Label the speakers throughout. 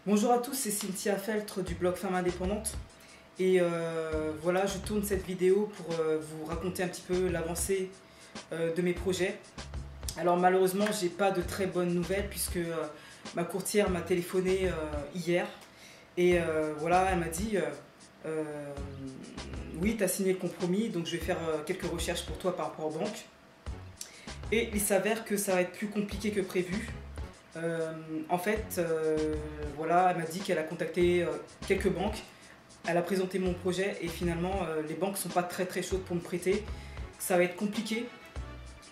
Speaker 1: Bonjour à tous, c'est Cynthia Feltre du blog Femme Indépendante et voilà, je tourne cette vidéo pour vous raconter un petit peu l'avancée de mes projets. Alors malheureusement, j'ai pas de très bonnes nouvelles puisque ma courtière m'a téléphoné hier et voilà, elle m'a dit oui, tu as signé le compromis, donc je vais faire quelques recherches pour toi par rapport aux banques. Et il s'avère que ça va être plus compliqué que prévu. En fait, voilà, elle m'a dit qu'elle a contacté quelques banques, elle a présenté mon projet et finalement les banques ne sont pas très chaudes pour me prêter. Ça va être compliqué.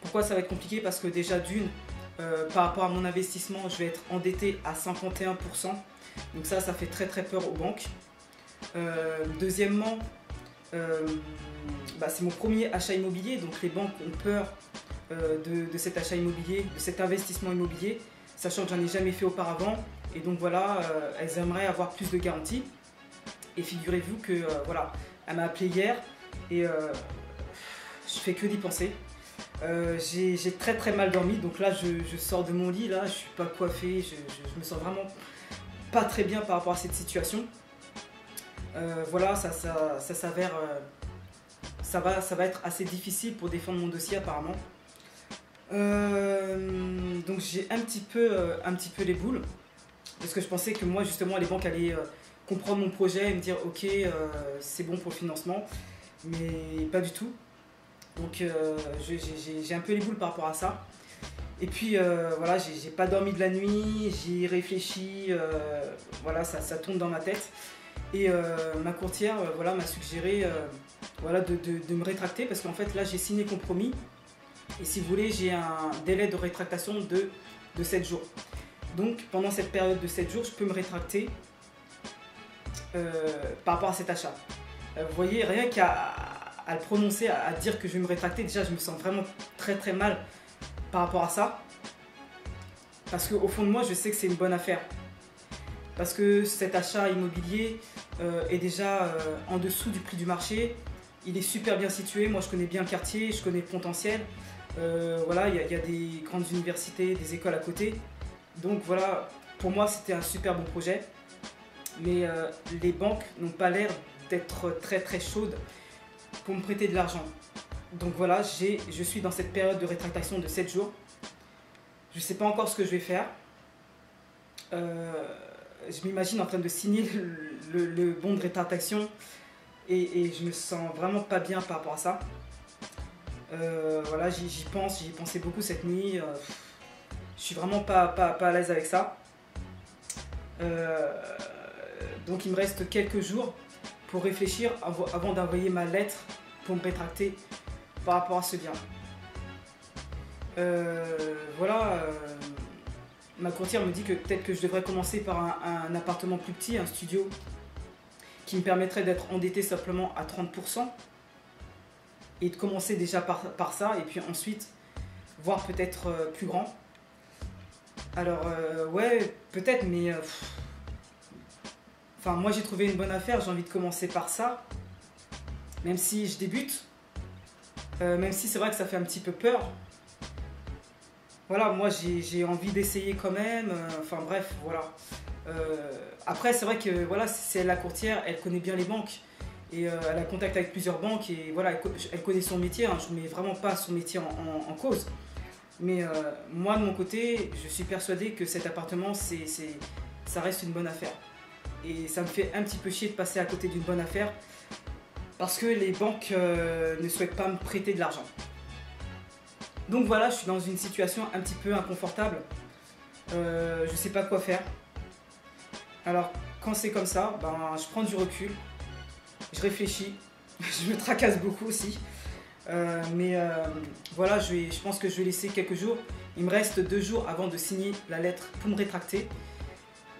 Speaker 1: Pourquoi ça va être compliqué? Parce que déjà d'une, par rapport à mon investissement, je vais être endetté à 51%. Donc ça fait très peur aux banques. Deuxièmement, c'est mon premier achat immobilier, donc les banques ont peur de cet achat immobilier, de cet investissement immobilier, sachant que j'en ai jamais fait auparavant, et donc voilà, elles aimeraient avoir plus de garanties. Et figurez-vous que voilà, elle m'a appelé hier et je fais que d'y penser. J'ai très mal dormi, donc là je sors de mon lit, là je suis pas coiffée, je me sens vraiment pas très bien par rapport à cette situation. Voilà, ça s'avère, ça va être assez difficile pour défendre mon dossier apparemment. Donc j'ai un petit peu les boules parce que je pensais que moi justement les banques allaient comprendre mon projet et me dire ok, c'est bon pour le financement, mais pas du tout. Donc j'ai un peu les boules par rapport à ça. Et puis voilà, j'ai pas dormi de la nuit, j'y réfléchis, voilà, ça tourne dans ma tête. Et ma courtière voilà, m'a suggéré voilà, de me rétracter parce qu'en fait là j'ai signé compromis. Et si vous voulez, j'ai un délai de rétractation de 7 jours. Donc pendant cette période de 7 jours, je peux me rétracter par rapport à cet achat. Vous voyez, rien qu'à le prononcer, à dire que je vais me rétracter, déjà je me sens vraiment très mal par rapport à ça. Parce qu'au fond de moi, je sais que c'est une bonne affaire. Parce que cet achat immobilier est déjà en dessous du prix du marché. Il est super bien situé, moi je connais bien le quartier, je connais le potentiel. Voilà, il y a des grandes universités, des écoles à côté. Donc voilà, pour moi c'était un super bon projet. Mais les banques n'ont pas l'air d'être très chaudes pour me prêter de l'argent. Donc voilà, je suis dans cette période de rétractation de 7 jours. Je ne sais pas encore ce que je vais faire. Je m'imagine en train de signer le bon de rétractation et je me sens vraiment pas bien par rapport à ça. Voilà, j'y ai pensé beaucoup cette nuit. Je suis vraiment pas à l'aise avec ça. Donc il me reste quelques jours pour réfléchir avant d'envoyer ma lettre pour me rétracter par rapport à ce bien. Voilà, ma courtière me dit que peut-être que je devrais commencer par un appartement plus petit, un studio, qui me permettrait d'être endetté simplement à 30%. Et de commencer déjà par ça, et puis ensuite, voir peut-être plus grand. Alors, ouais, peut-être, mais... Enfin, moi j'ai trouvé une bonne affaire, j'ai envie de commencer par ça. Même si je débute. Même si c'est vrai que ça fait un petit peu peur. Voilà, moi j'ai envie d'essayer quand même. Enfin bref, voilà. Après, c'est vrai que voilà, c'est la courtière, elle connaît bien les banques. Et elle a contact avec plusieurs banques et voilà, elle connaît son métier, hein, je ne mets vraiment pas son métier en cause. Mais moi de mon côté, je suis persuadé que cet appartement, ça reste une bonne affaire. Et ça me fait un petit peu chier de passer à côté d'une bonne affaire parce que les banques ne souhaitent pas me prêter de l'argent. Donc voilà, je suis dans une situation un petit peu inconfortable. Je ne sais pas quoi faire. Alors quand c'est comme ça, je prends du recul. Je réfléchis, je me tracasse beaucoup aussi, mais voilà, je pense que je vais laisser quelques jours. Il me reste 2 jours avant de signer la lettre pour me rétracter.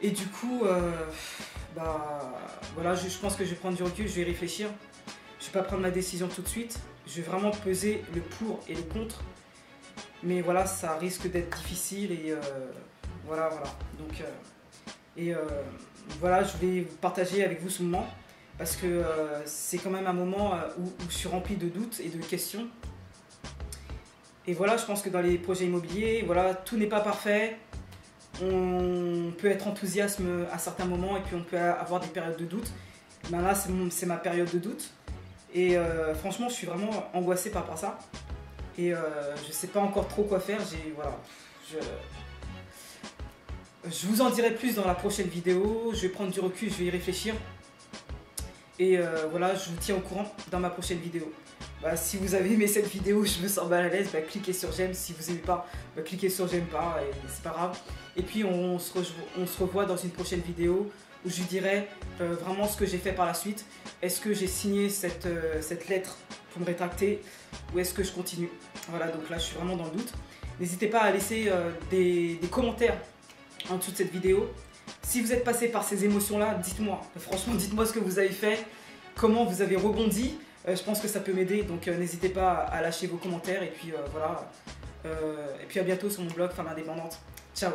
Speaker 1: Et du coup, voilà, je pense que je vais prendre du recul, je vais réfléchir. Je ne vais pas prendre ma décision tout de suite. Je vais vraiment peser le pour et le contre. Mais voilà, ça risque d'être difficile et voilà. Donc, voilà, je vais partager avec vous ce moment. Parce que c'est quand même un moment où je suis rempli de doutes et de questions. Et voilà, je pense que dans les projets immobiliers, voilà, tout n'est pas parfait. on peut être enthousiaste à certains moments et puis on peut avoir des périodes de doute. Ben là, c'est ma période de doute. Et franchement, je suis vraiment angoissée par rapport à ça. Et je sais pas encore trop quoi faire. Voilà, je vous en dirai plus dans la prochaine vidéo. Je vais prendre du recul, je vais y réfléchir. Et voilà, je vous tiens au courant dans ma prochaine vidéo. Bah, si vous avez aimé cette vidéo, je me sens mal à l'aise, bah, cliquez sur j'aime. Si vous n'aimez pas, bah, cliquez sur j'aime pas et c'est pas grave. Et puis on se revoit dans une prochaine vidéo où je dirai vraiment ce que j'ai fait par la suite. Est-ce que j'ai signé cette lettre pour me rétracter ou est-ce que je continue? Voilà, donc là je suis vraiment dans le doute. N'hésitez pas à laisser des commentaires en dessous de cette vidéo. Si vous êtes passé par ces émotions-là, dites-moi. Franchement, dites-moi ce que vous avez fait, comment vous avez rebondi. Je pense que ça peut m'aider, donc n'hésitez pas à lâcher vos commentaires. Et puis voilà. Et puis à bientôt sur mon blog Femme Indépendante. Ciao!